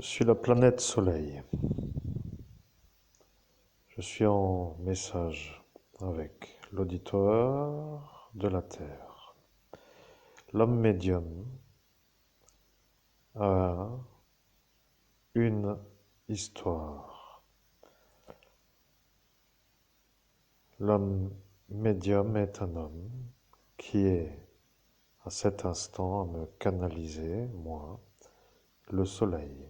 Je suis la planète Soleil. Je suis en message avec l'auditoire de la Terre. L'homme médium a une histoire. L'homme médium est un homme qui est à cet instant à me canaliser, moi, le soleil.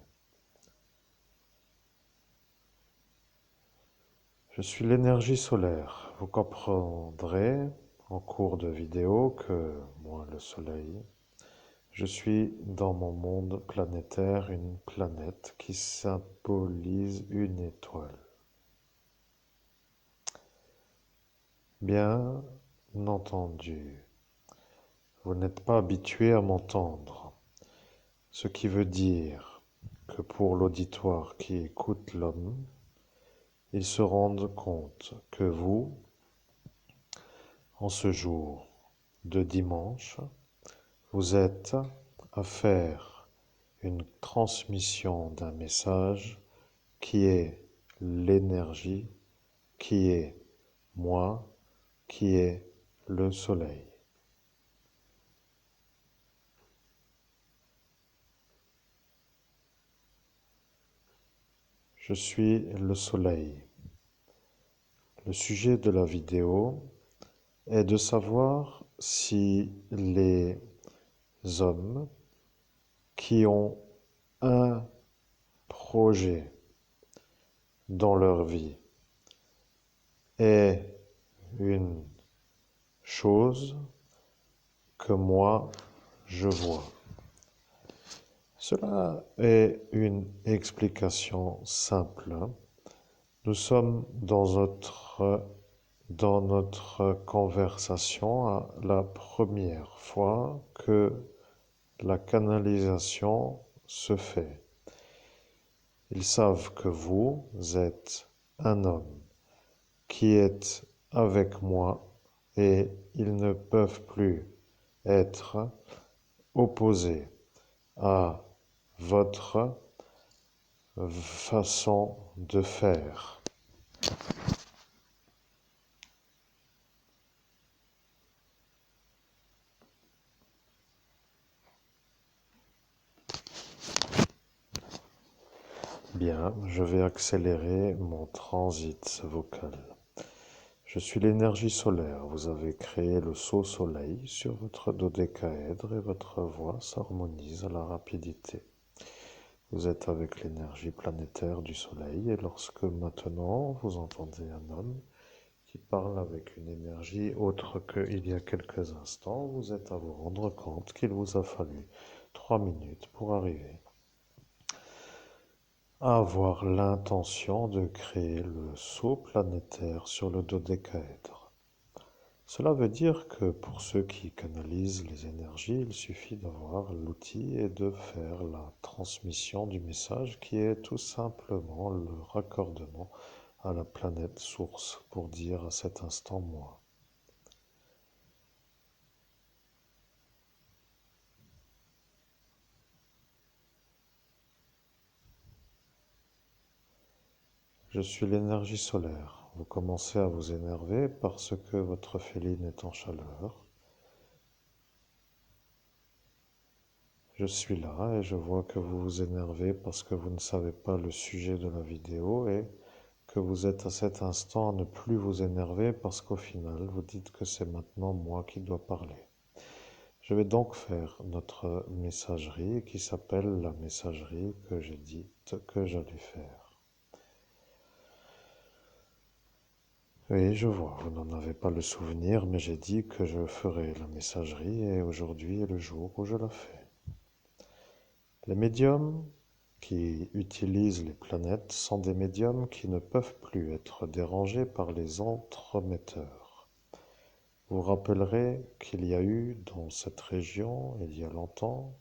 Je suis l'énergie solaire. Vous comprendrez en cours de vidéo que moi, le soleil, je suis dans mon monde planétaire une planète qui symbolise une étoile. Bien entendu, vous n'êtes pas habitué à m'entendre, ce qui veut dire que pour l'auditoire qui écoute l'homme, il se rende compte que vous, en ce jour de dimanche, vous êtes à faire une transmission d'un message qui est l'énergie, qui est moi, qui est le soleil. Je suis le soleil. Le sujet de la vidéo est de savoir si les hommes qui ont un projet dans leur vie est une chose que moi je vois. Cela est une explication simple. Nous sommes dans notre conversation à la première fois que la canalisation se fait. Ils savent que vous êtes un homme qui est avec moi et ils ne peuvent plus être opposés à votre façon de faire. Bien, je vais accélérer mon transit vocal. Je suis l'énergie solaire. Vous avez créé le saut soleil sur votre dodécaèdre et votre voix s'harmonise à la rapidité. Vous êtes avec l'énergie planétaire du soleil et lorsque maintenant vous entendez un homme qui parle avec une énergie autre qu'il y a quelques instants, vous êtes à vous rendre compte qu'il vous a fallu 3 minutes pour arriver à avoir l'intention de créer le saut planétaire sur le dodécaèdre. Cela veut dire que pour ceux qui canalisent les énergies, il suffit d'avoir l'outil et de faire la transmission du message qui est tout simplement le raccordement à la planète source pour dire à cet instant moi. Je suis l'énergie solaire. Vous commencez à vous énerver parce que votre féline est en chaleur. Je suis là et je vois que vous vous énervez parce que vous ne savez pas le sujet de la vidéo et que vous êtes à cet instant à ne plus vous énerver parce qu'au final, vous dites que c'est maintenant moi qui dois parler. Je vais donc faire notre messagerie qui s'appelle la messagerie que j'ai dite que j'allais faire. Oui, je vois, vous n'en avez pas le souvenir, mais j'ai dit que je ferai la messagerie et aujourd'hui est le jour où je la fais. Les médiums qui utilisent les planètes sont des médiums qui ne peuvent plus être dérangés par les entremetteurs. Vous rappellerez qu'il y a eu dans cette région, il y a longtemps,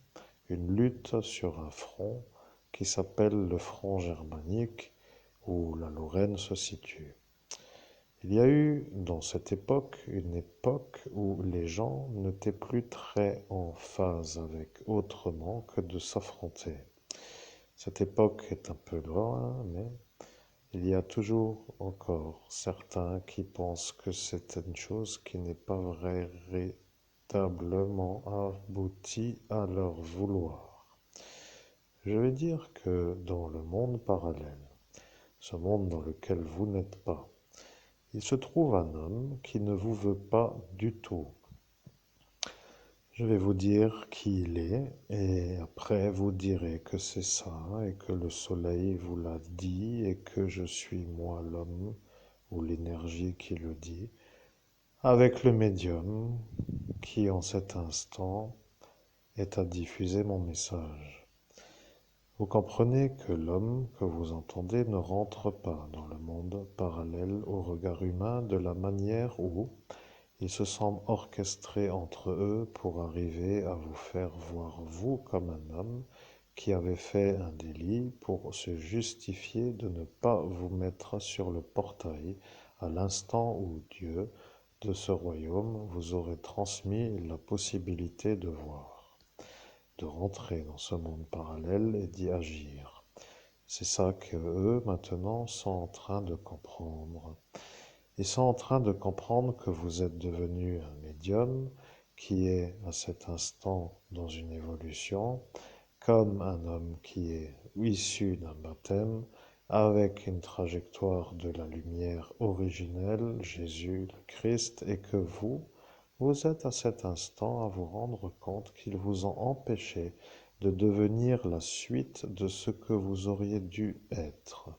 une lutte sur un front qui s'appelle le front germanique où la Lorraine se situe. Il y a eu dans cette époque une époque où les gens n'étaient plus très en phase avec autrement que de s'affronter. Cette époque est un peu loin, mais il y a toujours encore certains qui pensent que c'est une chose qui n'est pas véritablement aboutie à leur vouloir. Je vais dire que dans le monde parallèle, ce monde dans lequel vous n'êtes pas, il se trouve un homme qui ne vous veut pas du tout. Je vais vous dire qui il est et après vous direz que c'est ça et que le soleil vous l'a dit et que je suis moi l'homme ou l'énergie qui le dit, avec le médium qui en cet instant est à diffuser mon message. Vous comprenez que l'homme que vous entendez ne rentre pas dans le monde parallèle au regard humain de la manière où ils se semblent orchestrés entre eux pour arriver à vous faire voir vous comme un homme qui avait fait un délit pour se justifier de ne pas vous mettre sur le portail à l'instant où Dieu de ce royaume vous aurait transmis la possibilité de voir, de rentrer dans ce monde parallèle et d'y agir. C'est ça que eux maintenant sont en train de comprendre. Ils sont en train de comprendre que vous êtes devenu un médium qui est à cet instant dans une évolution, comme un homme qui est issu d'un baptême, avec une trajectoire de la lumière originelle, Jésus le Christ, et que vous êtes à cet instant à vous rendre compte qu'ils vous ont empêché de devenir la suite de ce que vous auriez dû être.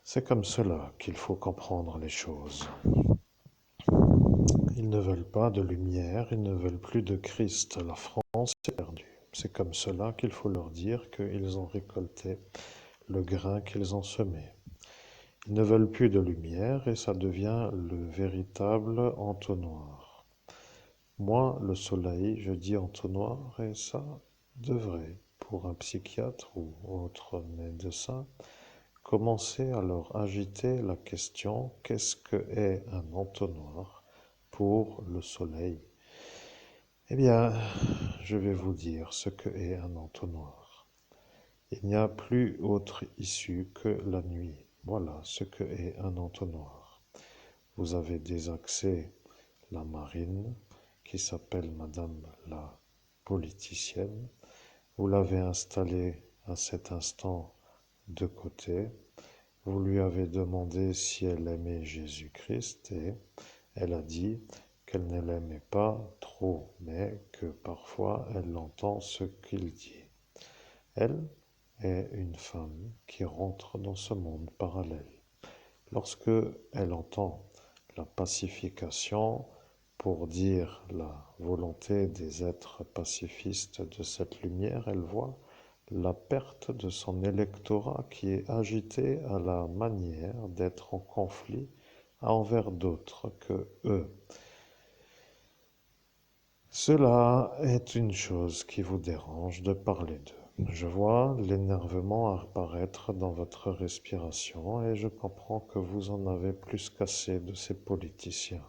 C'est comme cela qu'il faut comprendre les choses. Ils ne veulent pas de lumière, ils ne veulent plus de Christ. La France est perdue. C'est comme cela qu'il faut leur dire qu'ils ont récolté le grain qu'ils ont semé. Ils ne veulent plus de lumière et ça devient le véritable entonnoir. Moi, le soleil, je dis entonnoir et ça devrait, pour un psychiatre ou autre médecin, commencer à leur agiter la question qu'est-ce que est un entonnoir pour le soleil? Eh bien, je vais vous dire ce que est un entonnoir. Il n'y a plus autre issue que la nuit. Voilà ce que est un entonnoir. Vous avez désaxé la marine qui s'appelle Madame la politicienne. Vous l'avez installée à cet instant de côté. Vous lui avez demandé si elle aimait Jésus-Christ et elle a dit qu'elle ne l'aimait pas trop, mais que parfois elle entend ce qu'il dit. Elle est une femme qui rentre dans ce monde parallèle. Lorsque elle entend la pacification pour dire la volonté des êtres pacifistes de cette lumière, elle voit la perte de son électorat qui est agité à la manière d'être en conflit envers d'autres que eux. Cela est une chose qui vous dérange de parler d'eux. Je vois l'énervement apparaître dans votre respiration et je comprends que vous en avez plus qu'assez de ces politiciens.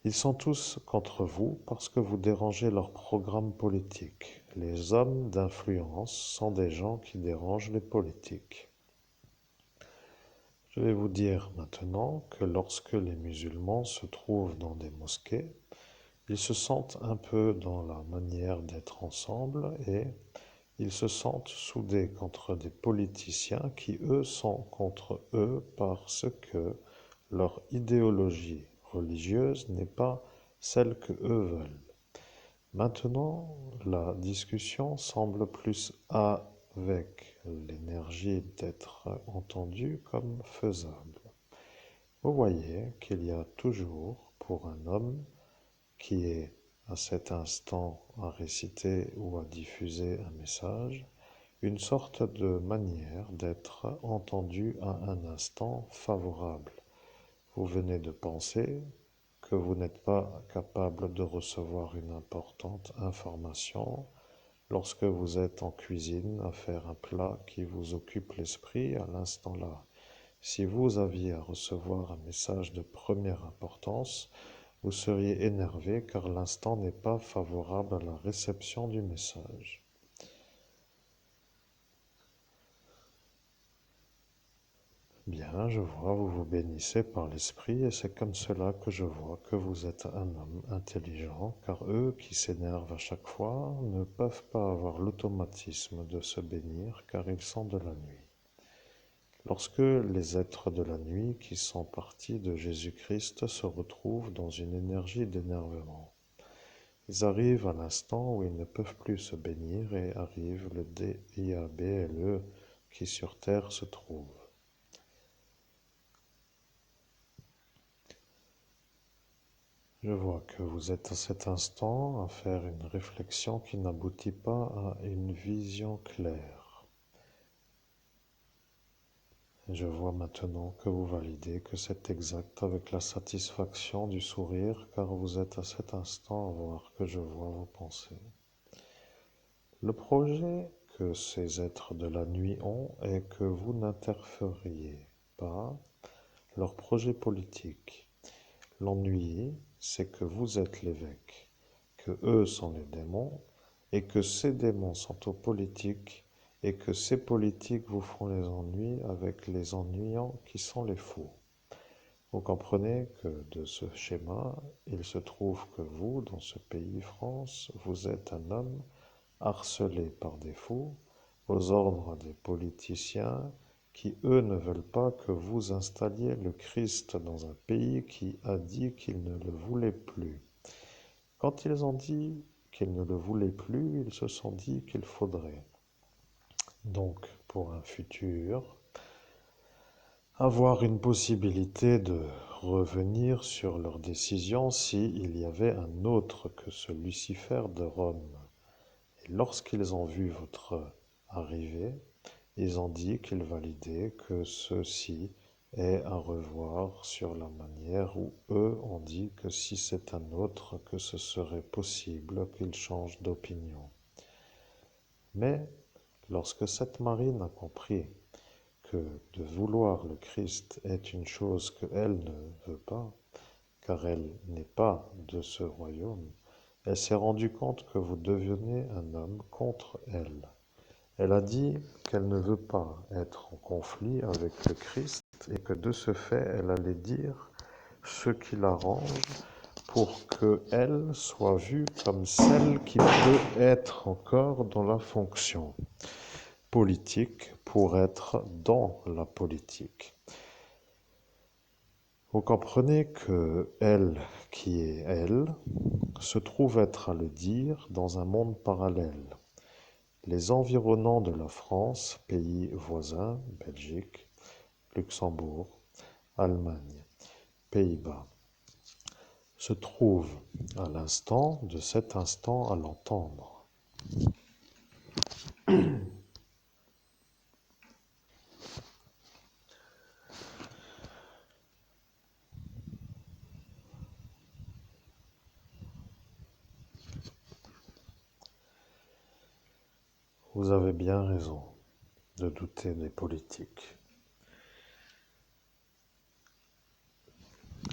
Ils sont tous contre vous parce que vous dérangez leur programme politique. Les hommes d'influence sont des gens qui dérangent les politiques. Je vais vous dire maintenant que lorsque les musulmans se trouvent dans des mosquées, ils se sentent un peu dans la manière d'être ensemble et ils se sentent soudés contre des politiciens qui, eux, sont contre eux parce que leur idéologie religieuse n'est pas celle que eux veulent. Maintenant, la discussion semble plus avec l'énergie d'être entendue comme faisable. Vous voyez qu'il y a toujours, pour un homme qui est à cet instant à réciter ou à diffuser un message, une sorte de manière d'être entendu à un instant favorable. Vous venez de penser que vous n'êtes pas capable de recevoir une importante information lorsque vous êtes en cuisine à faire un plat qui vous occupe l'esprit à l'instant là. Si vous aviez à recevoir un message de première importance, vous seriez énervé car l'instant n'est pas favorable à la réception du message. Bien, je vois, vous vous bénissez par l'esprit et c'est comme cela que je vois que vous êtes un homme intelligent, car eux qui s'énervent à chaque fois ne peuvent pas avoir l'automatisme de se bénir car ils sont de la nuit. Lorsque les êtres de la nuit qui sont partis de Jésus-Christ se retrouvent dans une énergie d'énervement, ils arrivent à l'instant où ils ne peuvent plus se bénir et arrive le DIABLE qui sur terre se trouve. Je vois que vous êtes à cet instant à faire une réflexion qui n'aboutit pas à une vision claire. Je vois maintenant que vous validez que c'est exact avec la satisfaction du sourire car vous êtes à cet instant à voir que je vois vos pensées. Le projet que ces êtres de la nuit ont est que vous n'interfériez pas leur projet politique. L'ennui, c'est que vous êtes l'évêque, que eux sont les démons, et que ces démons sont aux politiques, et que ces politiques vous font les ennuis avec les ennuyants qui sont les fous. Vous comprenez que de ce schéma, il se trouve que vous, dans ce pays France, vous êtes un homme harcelé par des fous, aux ordres des politiciens, qui eux ne veulent pas que vous installiez le Christ dans un pays qui a dit qu'il ne le voulait plus. Quand ils ont dit qu'ils ne le voulaient plus, ils se sont dit qu'il faudrait donc pour un futur avoir une possibilité de revenir sur leur décision s'il y avait un autre que ce Lucifer de Rome. Et lorsqu'ils ont vu votre arrivée, ils ont dit qu'ils validaient que ceci est à revoir sur la manière où eux ont dit que si c'est un autre, que ce serait possible qu'ils changent d'opinion. Mais lorsque cette marine a compris que de vouloir le Christ est une chose qu'elle ne veut pas, car elle n'est pas de ce royaume, elle s'est rendue compte que vous devenez un homme contre elle. Elle a dit qu'elle ne veut pas être en conflit avec le Christ et que de ce fait, elle allait dire ce qui l'arrange pour qu'elle soit vue comme celle qui peut être encore dans la fonction politique pour être dans la politique. Vous comprenez que elle, qui est elle, se trouve être à le dire dans un monde parallèle. Les environnants de la France, pays voisins, Belgique, Luxembourg, Allemagne, Pays-Bas, se trouvent à l'instant de cet instant à l'entendre. Vous avez bien raison de douter des politiques.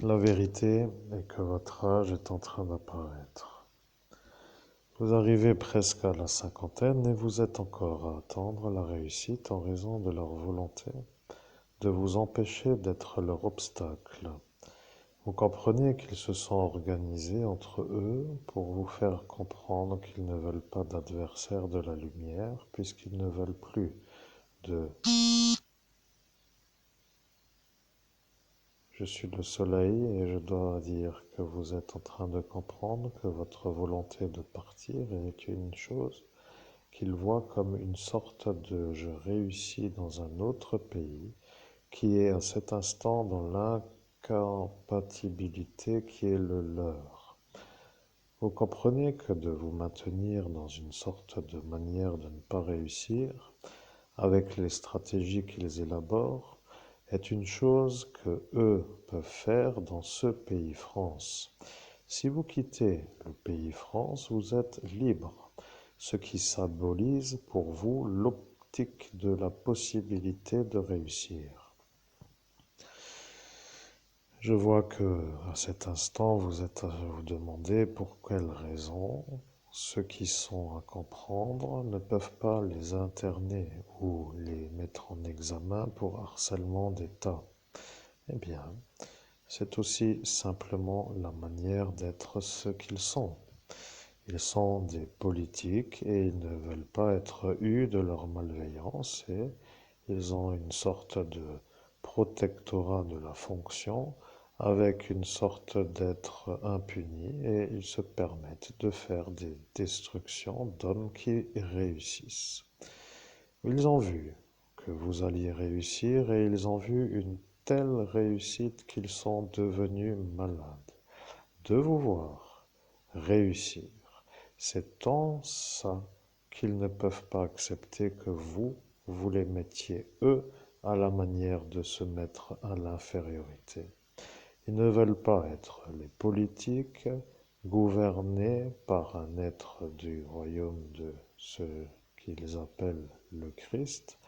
La vérité est que votre âge est en train d'apparaître. Vous arrivez presque à la cinquantaine et vous êtes encore à attendre la réussite en raison de leur volonté de vous empêcher d'être leur obstacle. Vous comprenez qu'ils se sont organisés entre eux pour vous faire comprendre qu'ils ne veulent pas d'adversaires de la lumière puisqu'ils ne veulent plus de Je suis le soleil et je dois dire que vous êtes en train de comprendre que votre volonté de partir est une chose qu'ils voient comme une sorte de je réussis dans un autre pays qui est à cet instant dans l'incompatibilité qui est le leur. Vous comprenez que de vous maintenir dans une sorte de manière de ne pas réussir, avec les stratégies qu'ils élaborent, est une chose que eux peuvent faire dans ce pays France. Si vous quittez le pays France, vous êtes libre, ce qui symbolise pour vous l'optique de la possibilité de réussir. Je vois que à cet instant, vous êtes à vous demander pour quelle raison ceux qui sont à comprendre ne peuvent pas les interner ou les mettre en examen pour harcèlement d'État. Eh bien, c'est aussi simplement la manière d'être ce qu'ils sont. Ils sont des politiques et ils ne veulent pas être eus de leur malveillance et ils ont une sorte de protectorat de la fonction avec une sorte d'être impuni et ils se permettent de faire des destructions d'hommes qui réussissent. Ils ont vu que vous alliez réussir et ils ont vu une telle réussite qu'ils sont devenus malades de vous voir réussir. C'est tant ça qu'ils ne peuvent pas accepter que vous les mettiez, eux, à la manière de se mettre à l'infériorité. Ils ne veulent pas être les politiques gouvernés par un être du royaume de ce qu'ils appellent le Christ,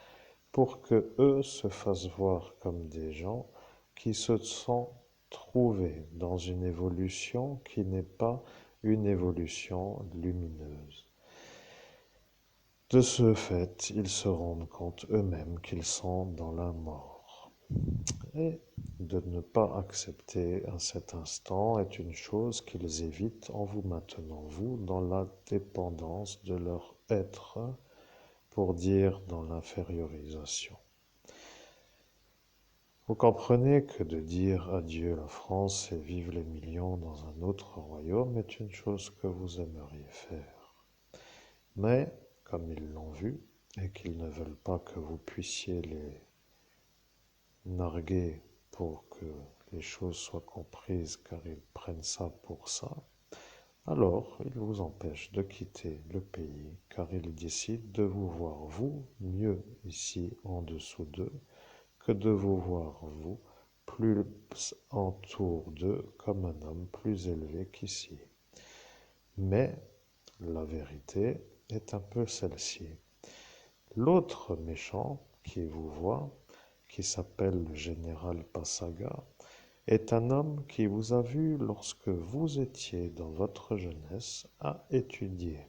pour que eux se fassent voir comme des gens qui se sont trouvés dans une évolution qui n'est pas une évolution lumineuse. De ce fait, ils se rendent compte eux-mêmes qu'ils sont dans la mort. Et de ne pas accepter à cet instant est une chose qu'ils évitent en vous maintenant, vous, dans la dépendance de leur être, pour dire dans l'infériorisation. Vous comprenez que de dire adieu la France et vive les millions dans un autre royaume est une chose que vous aimeriez faire. Mais, comme ils l'ont vu, et qu'ils ne veulent pas que vous puissiez les narguer pour que les choses soient comprises car ils prennent ça pour ça, alors ils vous empêchent de quitter le pays car ils décident de vous voir vous mieux ici en dessous d'eux que de vous voir vous plus entour d'eux comme un homme plus élevé qu'ici. Mais la vérité est un peu celle-ci. L'autre méchant qui vous voit, qui s'appelle le général Passaga, est un homme qui vous a vu lorsque vous étiez dans votre jeunesse à étudier.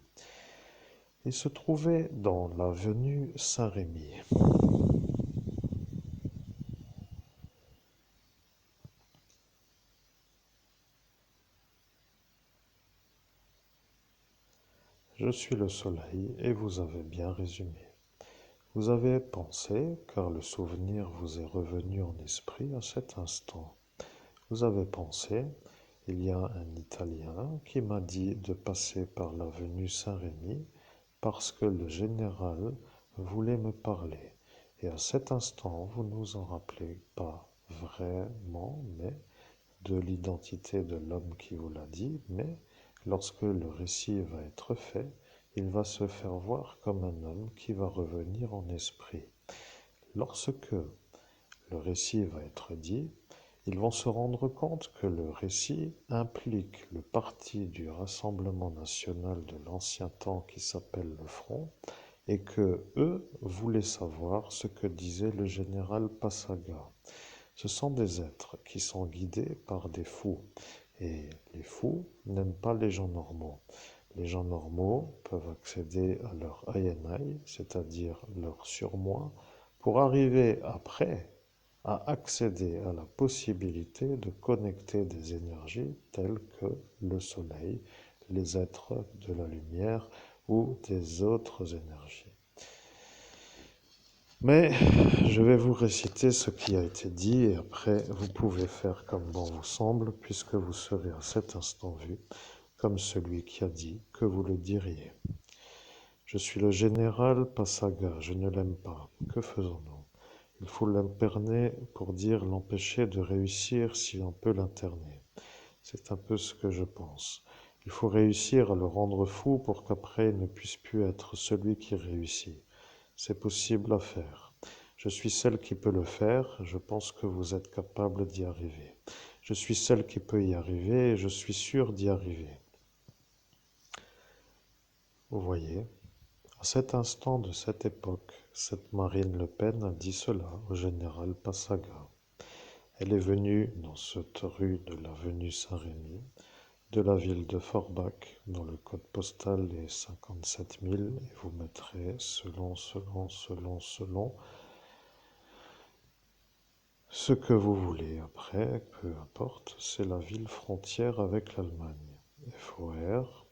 Il se trouvait dans l'avenue Saint-Rémy. Je suis le soleil et vous avez bien résumé. Vous avez pensé, car le souvenir vous est revenu en esprit à cet instant. Vous avez pensé, il y a un Italien qui m'a dit de passer par l'avenue Saint-Rémy parce que le général voulait me parler. Et à cet instant, vous ne vous en rappelez pas vraiment, mais de l'identité de l'homme qui vous l'a dit, mais lorsque le récit va être fait, il va se faire voir comme un homme qui va revenir en esprit. Lorsque le récit va être dit, ils vont se rendre compte que le récit implique le parti du Rassemblement national de l'ancien temps qui s'appelle le Front et que eux voulaient savoir ce que disait le général Passaga. Ce sont des êtres qui sont guidés par des fous et les fous n'aiment pas les gens normaux. Les gens normaux peuvent accéder à leur INI, c'est-à-dire leur surmoi, pour arriver après à accéder à la possibilité de connecter des énergies telles que le soleil, les êtres de la lumière ou des autres énergies. Mais je vais vous réciter ce qui a été dit et après vous pouvez faire comme bon vous semble puisque vous serez à cet instant vu comme celui qui a dit que vous le diriez. Je suis le général Passaga, je ne l'aime pas. Que faisons-nous? Il faut l'interner pour dire l'empêcher de réussir si on peut l'interner. C'est un peu ce que je pense. Il faut réussir à le rendre fou pour qu'après il ne puisse plus être celui qui réussit. C'est possible à faire. Je suis celle qui peut le faire, je pense que vous êtes capable d'y arriver. Je suis celle qui peut y arriver et je suis sûr d'y arriver. Vous voyez, à cet instant de cette époque, cette Marine Le Pen a dit cela au général Passaga. Elle est venue dans cette rue de l'avenue Saint-Rémy de la ville de Forbach, dont le code postal est 57 000, et vous mettrez selon ce que vous voulez. Après, peu importe, c'est la ville frontière avec l'Allemagne. Forbach.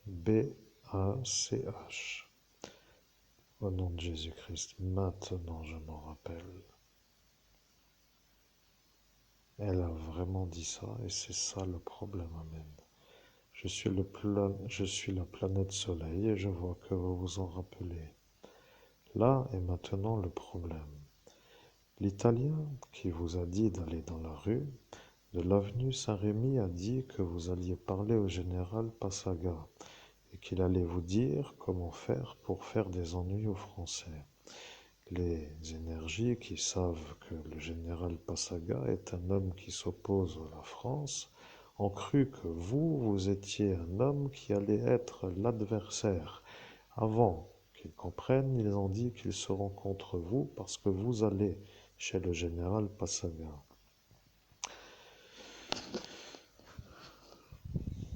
Au nom de Jésus-Christ, maintenant je m'en rappelle. Elle a vraiment dit ça, et c'est ça le problème, amen. Je suis la planète Soleil, et je vois que vous vous en rappelez. Là est maintenant le problème. L'Italien qui vous a dit d'aller dans la rue de l'avenue Saint-Rémy a dit que vous alliez parler au général Passaga et qu'il allait vous dire comment faire pour faire des ennuis aux Français. Les énergies qui savent que le général Passaga est un homme qui s'oppose à la France ont cru que vous étiez un homme qui allait être l'adversaire. Avant qu'ils comprennent, ils ont dit qu'ils seront contre vous parce que vous allez chez le général Passaga.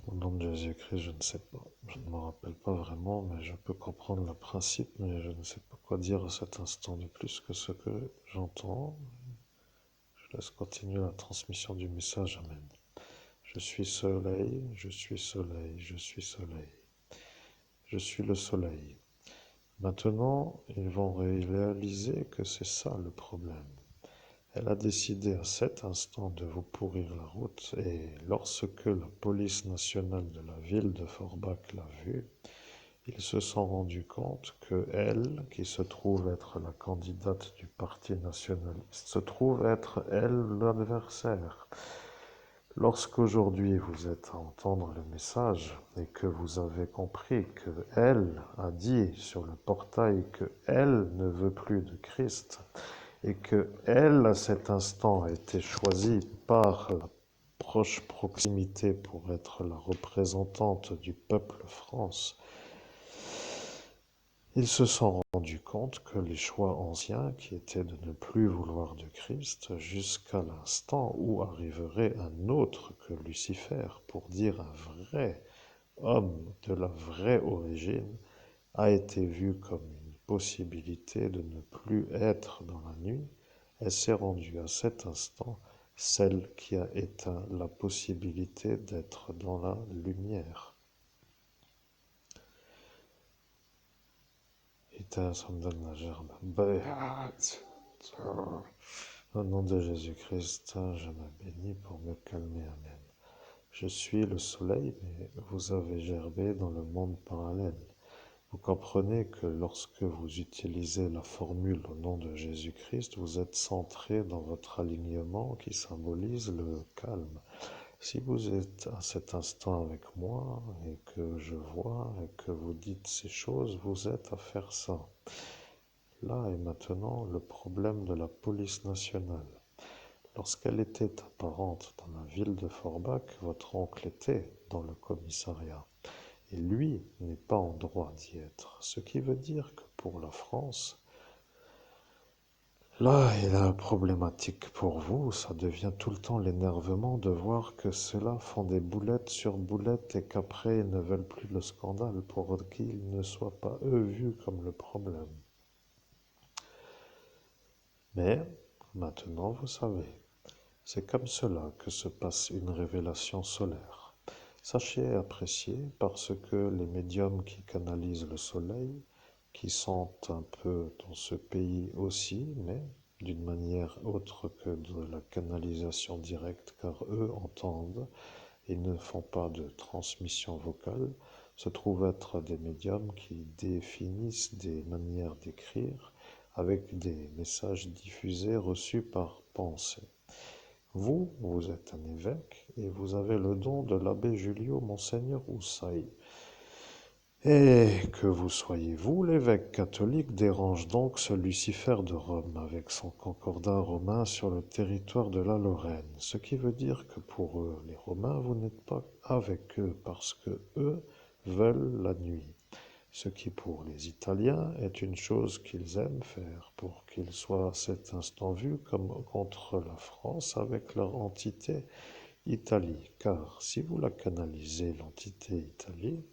Au nom de Jésus-Christ, je ne sais pas. Je ne me rappelle pas vraiment, mais je peux comprendre le principe, mais je ne sais pas quoi dire à cet instant de plus que ce que j'entends. Je laisse continuer la transmission du message. Amen. Je suis soleil, je suis soleil, je suis soleil. Je suis le soleil. Maintenant, ils vont réaliser que c'est ça le problème. Elle a décidé à cet instant de vous pourrir la route et lorsque la police nationale de la ville de Forbach l'a vue, ils se sont rendus compte que elle, qui se trouve être la candidate du parti nationaliste, se trouve être elle l'adversaire. Lorsqu'aujourd'hui vous êtes à entendre le message et que vous avez compris que elle a dit sur le portail que elle ne veut plus de Christ, et que elle, à cet instant, a été choisie par la proche proximité pour être la représentante du peuple France, ils se sont rendus compte que les choix anciens, qui étaient de ne plus vouloir de Christ, jusqu'à l'instant où arriverait un autre que Lucifer, pour dire un vrai homme de la vraie origine, a été vu comme une possibilité de ne plus être dans la nuit, elle s'est rendue à cet instant celle qui a éteint la possibilité d'être dans la lumière. Ça me donne la gerbe. Au nom de Jésus-Christ, je me bénis pour me calmer. Amen. Je suis le soleil, mais vous avez gerbé dans le monde parallèle. Vous comprenez que lorsque vous utilisez la formule au nom de Jésus-Christ, vous êtes centré dans votre alignement qui symbolise le calme. Si vous êtes à cet instant avec moi et que je vois et que vous dites ces choses, vous êtes à faire ça. Là est maintenant le problème de la police nationale. Lorsqu'elle était apparente dans la ville de Forbach, votre oncle était dans le commissariat. Et lui n'est pas en droit d'y être. Ce qui veut dire que pour la France, là est la problématique pour vous, ça devient tout le temps l'énervement de voir que ceux-là font des boulettes sur boulettes et qu'après ils ne veulent plus le scandale pour qu'ils ne soient pas eux vus comme le problème. Mais maintenant vous savez, c'est comme cela que se passe une révélation solaire. Sachez et appréciez parce que les médiums qui canalisent le soleil, qui sont un peu dans ce pays aussi, mais d'une manière autre que de la canalisation directe, car eux entendent et ne font pas de transmission vocale, se trouvent être des médiums qui définissent des manières d'écrire avec des messages diffusés reçus par pensée. Vous, vous êtes un évêque et vous avez le don de l'abbé Julio Monseigneur Houssaye. Et que vous soyez vous, l'évêque catholique, dérange donc ce Lucifer de Rome avec son concordat romain sur le territoire de la Lorraine. Ce qui veut dire que pour eux, les Romains, vous n'êtes pas avec eux parce que eux veulent la nuit. Ce qui pour les Italiens est une chose qu'ils aiment faire pour qu'ils soient à cet instant vus comme contre la France avec leur entité Italie, car si vous la canalisez, l'entité Italie,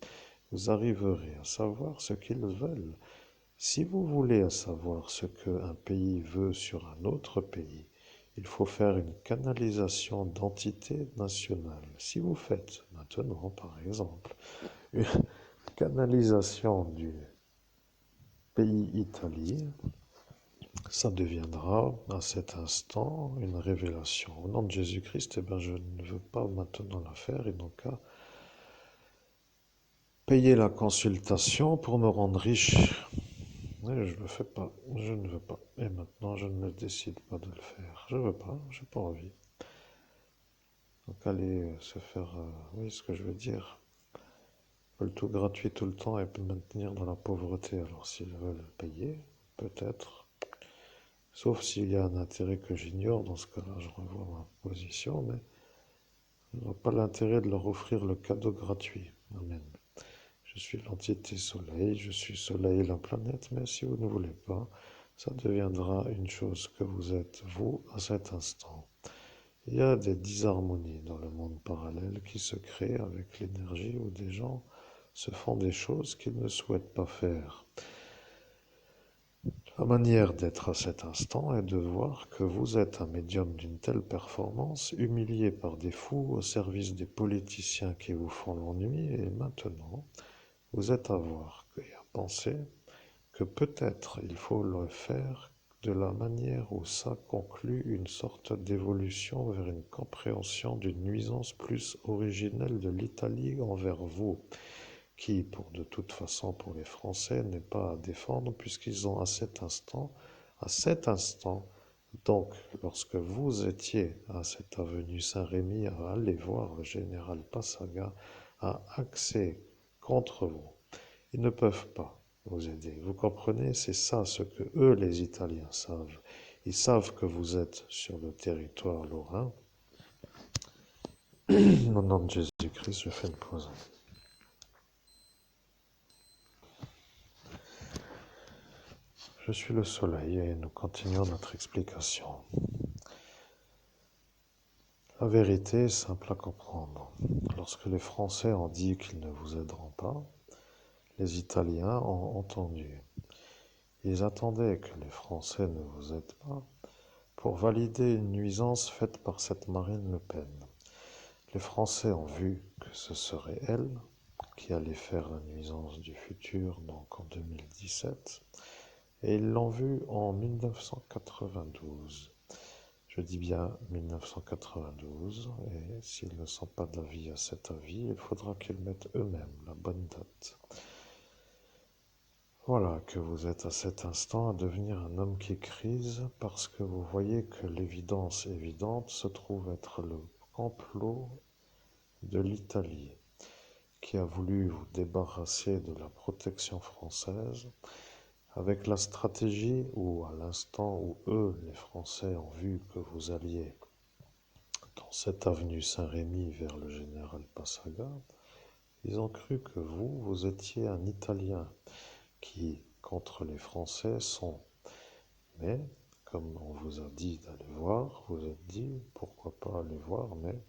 vous arriverez à savoir ce qu'ils veulent. Si vous voulez savoir ce qu'un pays veut sur un autre pays, il faut faire une canalisation d'entité nationale. Si vous faites maintenant, par exemple, une canalisation du pays Italie, ça deviendra à cet instant une révélation. Au nom de Jésus-Christ, eh ben, je ne veux pas maintenant la faire, et donc qu'à payer la consultation pour me rendre riche. Mais je ne le fais pas, je ne veux pas. Et maintenant, je ne décide pas de le faire. Je veux pas, j'ai pas envie. Donc aller se faire, oui, ce que je veux dire, veulent tout gratuit tout le temps et me maintenir dans la pauvreté. Alors s'ils veulent payer, peut-être. Sauf s'il y a un intérêt que j'ignore, dans ce cas-là, je revois ma position, mais je n'ai pas l'intérêt de leur offrir le cadeau gratuit. Amen. Je suis l'entité soleil, je suis soleil la planète, mais si vous ne voulez pas, ça deviendra une chose que vous êtes, vous, à cet instant. Il y a des disharmonies dans le monde parallèle qui se créent avec l'énergie où des gens se font des choses qu'ils ne souhaitent pas faire. La manière d'être à cet instant est de voir que vous êtes un médium d'une telle performance, humilié par des fous au service des politiciens qui vous font l'ennui, et maintenant, vous êtes à voir et à penser que peut-être il faut le faire de la manière où ça conclut une sorte d'évolution vers une compréhension d'une nuisance plus originelle de l'Italie envers vous, qui, pour de toute façon, pour les Français, n'est pas à défendre puisqu'ils ont à cet instant, donc, lorsque vous étiez à cette avenue Saint-Rémy à aller voir le général Passaga, à axer contre vous. Ils ne peuvent pas vous aider. Vous comprenez? C'est ça ce que eux, les Italiens, savent. Ils savent que vous êtes sur le territoire lorrain. Au nom de Jésus-Christ, je fais une pause. Je suis le soleil et nous continuons notre explication. La vérité est simple à comprendre. Lorsque les Français ont dit qu'ils ne vous aideront pas, les Italiens ont entendu. Ils attendaient que les Français ne vous aident pas pour valider une nuisance faite par cette Marine Le Pen. Les Français ont vu que ce serait elle qui allait faire la nuisance du futur, donc en 2017, et ils l'ont vu en 1992. Je dis bien 1992, et s'ils ne sont pas d'avis à cet avis, il faudra qu'ils mettent eux-mêmes la bonne date. Voilà que vous êtes à cet instant à devenir un homme qui crise parce que vous voyez que l'évidence évidente se trouve être le complot de l'Italie qui a voulu vous débarrasser de la protection française avec la stratégie où, à l'instant où eux, les Français, ont vu que vous alliez dans cette avenue Saint-Rémy vers le général Passaga, ils ont cru que vous étiez un Italien qui, contre les Français, sont. Mais, comme on vous a dit d'aller voir, vous êtes dit pourquoi pas aller voir, mais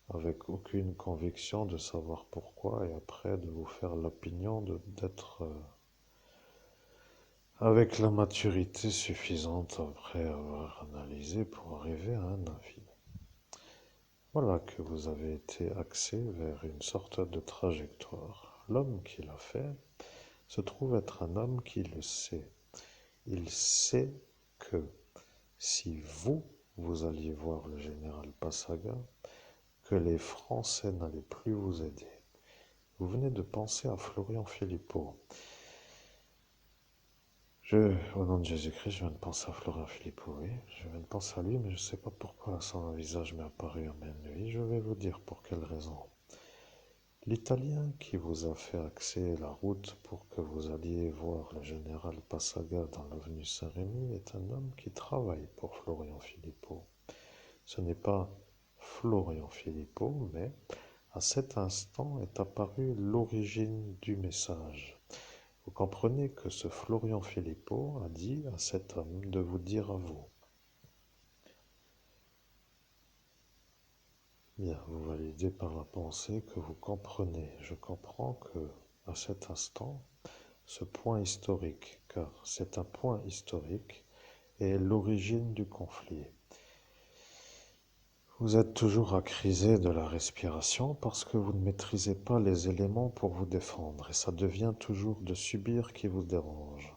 avec aucune conviction de savoir pourquoi, et après de vous faire l'opinion d'être avec la maturité suffisante après avoir analysé pour arriver à un avis. Voilà que vous avez été axé vers une sorte de trajectoire. L'homme qui l'a fait se trouve être un homme qui le sait. Il sait que si vous alliez voir le général Passaga, que les Français n'allaient plus vous aider. Vous venez de penser à Florian Philippot. Au nom de Jésus-Christ, je viens de penser à Florian Philippot, oui. Je viens de penser à lui, mais je ne sais pas pourquoi son visage m'est apparu en même nuit. Je vais vous dire pour quelle raison. L'Italien qui vous a fait axer la route pour que vous alliez voir le général Passaga dans l'avenue Saint-Rémy est un homme qui travaille pour Florian Philippot. Ce n'est pas Florian Philippot, mais à cet instant est apparue l'origine du message. Vous comprenez que ce Florian Philippot a dit à cet homme de vous dire à vous. Bien, vous validez par la pensée que vous comprenez. Je comprends que, à cet instant, ce point historique, car c'est un point historique, est l'origine du conflit. Vous êtes toujours à criser de la respiration parce que vous ne maîtrisez pas les éléments pour vous défendre, et ça devient toujours de subir qui vous dérange.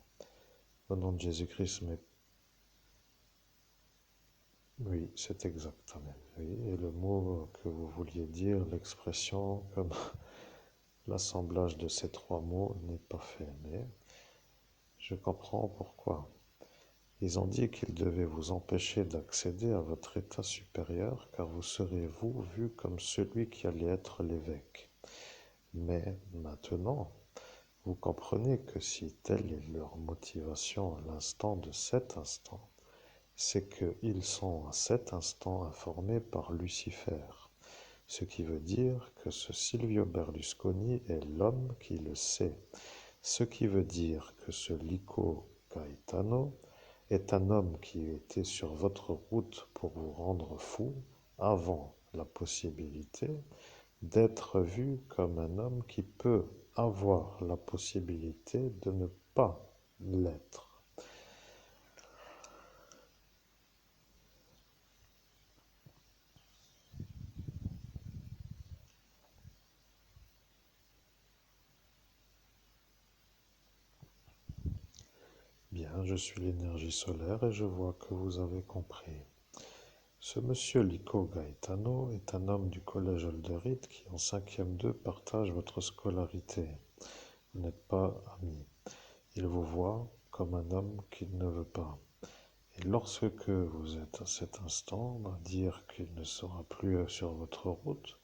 Au nom de Jésus-Christ, mais oui, c'est exact, amen. Oui, et le mot que vous vouliez dire, l'expression, comme l'assemblage de ces trois mots n'est pas fait, mais je comprends pourquoi. Ils ont dit qu'ils devaient vous empêcher d'accéder à votre état supérieur, car vous serez, vous, vu comme celui qui allait être l'évêque. Mais maintenant, vous comprenez que si telle est leur motivation à l'instant de cet instant, c'est qu'ils sont à cet instant informés par Lucifer. Ce qui veut dire que ce Silvio Berlusconi est l'homme qui le sait. Ce qui veut dire que ce Lico Gaetano est un homme qui était sur votre route pour vous rendre fou avant la possibilité d'être vu comme un homme qui peut avoir la possibilité de ne pas l'être. Bien, je suis l'énergie solaire et je vois que vous avez compris. Ce monsieur Lico Gaetano est un homme du collège Olderite qui en 5e 2 partage votre scolarité. Vous n'êtes pas amis. Il vous voit comme un homme qu'il ne veut pas. Et lorsque vous êtes à cet instant à dire qu'il ne sera plus sur votre route,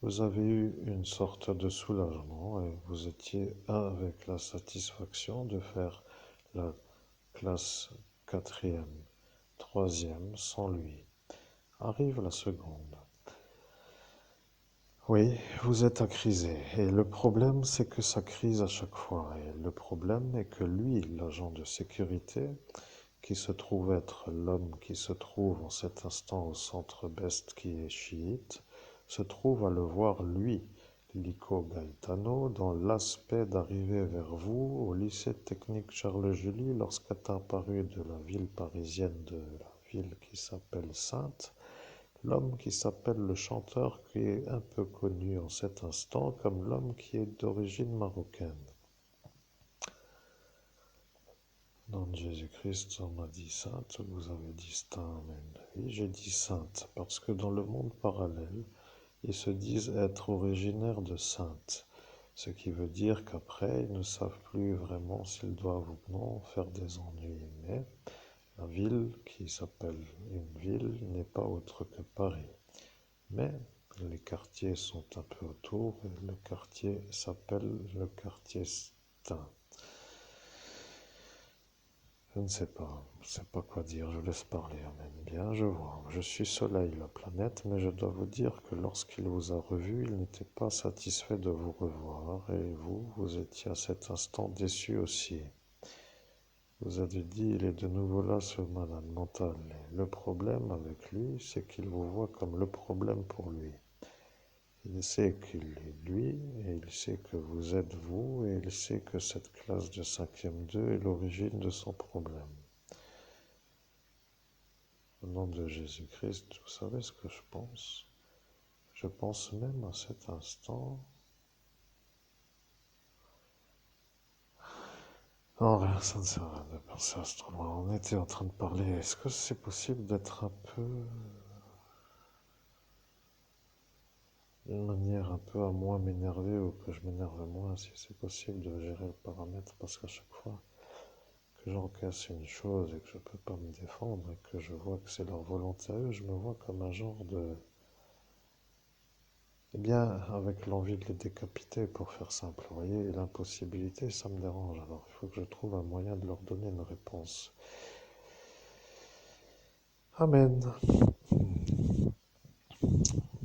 vous avez eu une sorte de soulagement et vous étiez avec la satisfaction de faire la classe 4e, 3e sans lui. Arrive la seconde. Oui, vous êtes à criser. Et le problème, c'est que ça crise à chaque fois. Et le problème est que lui, l'agent de sécurité, qui se trouve être l'homme qui se trouve en cet instant au centre Best qui est chiite, se trouve à le voir lui, Lico Gaetano, dans l'aspect d'arriver vers vous au lycée technique Charles-Julie lorsqu'est apparu de la ville parisienne de la ville qui s'appelle Sainte, l'homme qui s'appelle le chanteur qui est un peu connu en cet instant comme l'homme qui est d'origine marocaine. Nom de Jésus-Christ, on m'a dit sainte, vous avez dit saint, amen. Oui, j'ai dit sainte, parce que dans le monde parallèle, ils se disent être originaires de Sainte, ce qui veut dire qu'après, ils ne savent plus vraiment s'ils doivent ou non faire des ennuis. Mais la ville qui s'appelle une ville n'est pas autre que Paris. Mais les quartiers sont un peu autour et le quartier s'appelle le quartier Saint. Je ne sais pas quoi dire, je laisse parler, amen. Bien, je vois, je suis Soleil, la planète, mais je dois vous dire que lorsqu'il vous a revu, il n'était pas satisfait de vous revoir, et vous, vous étiez à cet instant déçu aussi. Vous avez dit, il est de nouveau là, ce malade mental. Et le problème avec lui, c'est qu'il vous voit comme le problème pour lui. Il sait qu'il est lui, et il sait que vous êtes vous, et il sait que cette classe de 5e 2 est l'origine de son problème. Au nom de Jésus-Christ, vous savez ce que je pense? Je pense même à cet instant. Non, rien, ça ne sert à rien de penser à ce truc. On était en train de parler. Est-ce que c'est possible d'être un peu. D'une manière un peu à moins m'énerver ou que je m'énerve moins, si c'est possible de gérer le paramètre, parce qu'à chaque fois que j'encaisse une chose et que je ne peux pas me défendre et que je vois que c'est leur volonté à eux, je me vois comme un genre de. Eh bien, avec l'envie de les décapiter, pour faire simple, vous voyez, et l'impossibilité, ça me dérange. Alors, il faut que je trouve un moyen de leur donner une réponse. Amen.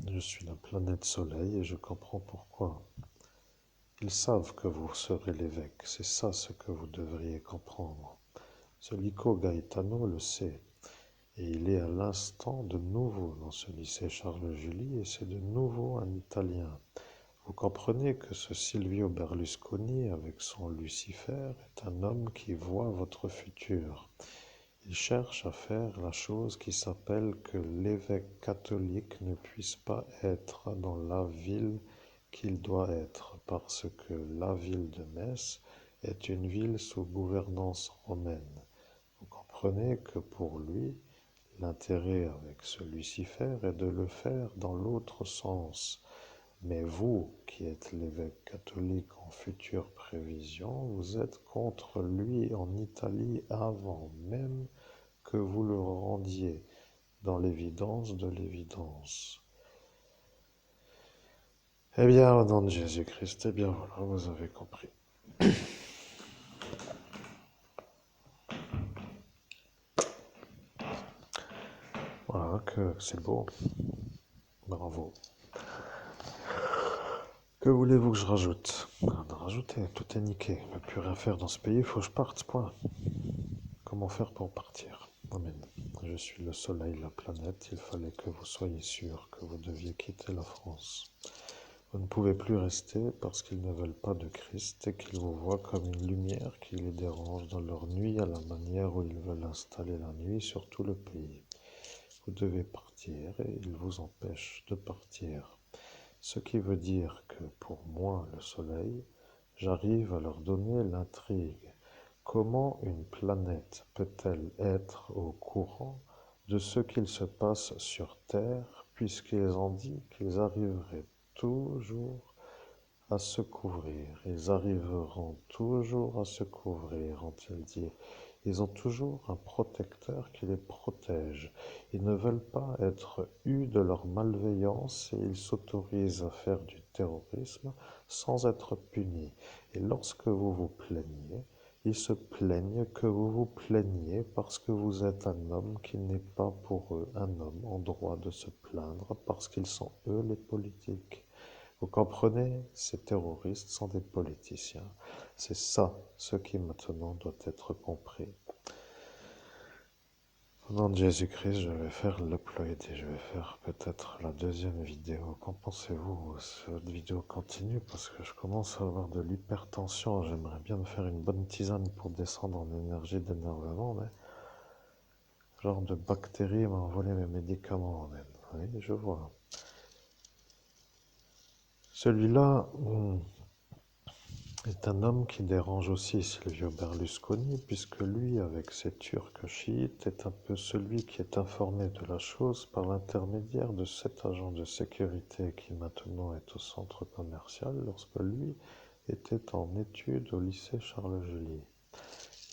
Je suis la planète Soleil et je comprends pourquoi. Ils savent que vous serez l'évêque, c'est ça ce que vous devriez comprendre. Ce Lico Gaetano le sait. Et il est à l'instant de nouveau dans ce lycée Charles-Julie et c'est de nouveau un Italien. Vous comprenez que ce Silvio Berlusconi, avec son Lucifer, est un homme qui voit votre futur. Il cherche à faire la chose qui s'appelle que l'évêque catholique ne puisse pas être dans la ville qu'il doit être, parce que la ville de Metz est une ville sous gouvernance romaine. Vous comprenez que pour lui, l'intérêt avec ce Lucifer est de le faire dans l'autre sens. Mais vous, qui êtes l'évêque catholique en future prévision, vous êtes contre lui en Italie avant même que vous le rendiez dans l'évidence de l'évidence. Eh bien, au nom de Jésus-Christ, eh bien voilà, vous avez compris. Voilà, que c'est beau. Bravo. Que voulez-vous que je rajoute? Rien à rajouter, tout est niqué. Je ne peux plus rien faire dans ce pays, il faut que je parte, point. Comment faire pour partir? Amen. Je suis le soleil, la planète, il fallait que vous soyez sûr que vous deviez quitter la France. Vous ne pouvez plus rester parce qu'ils ne veulent pas de Christ et qu'ils vous voient comme une lumière qui les dérange dans leur nuit à la manière où ils veulent installer la nuit sur tout le pays. Vous devez partir et ils vous empêchent de partir. Ce qui veut dire que pour moi, le soleil, j'arrive à leur donner l'intrigue. Comment une planète peut-elle être au courant de ce qu'il se passe sur Terre, puisqu'ils ont dit qu'ils arriveraient toujours à se couvrir. Ils arriveront toujours à se couvrir, ont-ils dit. Ils ont toujours un protecteur qui les protège. Ils ne veulent pas être eus de leur malveillance et ils s'autorisent à faire du terrorisme sans être punis. Et lorsque vous vous plaignez, ils se plaignent que vous vous plaigniez parce que vous êtes un homme qui n'est pas pour eux un homme en droit de se plaindre parce qu'ils sont eux les politiques. Vous comprenez, ces terroristes sont des politiciens. C'est ça ce qui maintenant doit être compris. Au nom de Jésus-Christ, je vais faire l'upload et je vais faire peut-être la deuxième vidéo. Qu'en pensez-vous? Cette vidéo continue parce que je commence à avoir de l'hypertension. J'aimerais bien me faire une bonne tisane pour descendre en énergie d'énervement, mais genre de bactérie m'a envolé mes médicaments. Oui, je vois. Celui-là, est un homme qui dérange aussi Silvio Berlusconi, puisque lui, avec ses Turcs chiites, est un peu celui qui est informé de la chose par l'intermédiaire de cet agent de sécurité qui maintenant est au centre commercial, lorsque lui était en études au lycée Charles-Julie.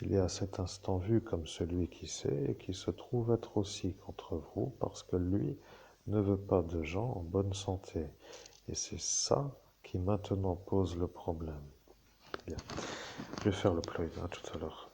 Il est à cet instant vu comme celui qui sait et qui se trouve être aussi contre vous, parce que lui ne veut pas de gens en bonne santé. Et c'est ça qui maintenant pose le problème. Bien. Je vais faire le plug, à tout à l'heure.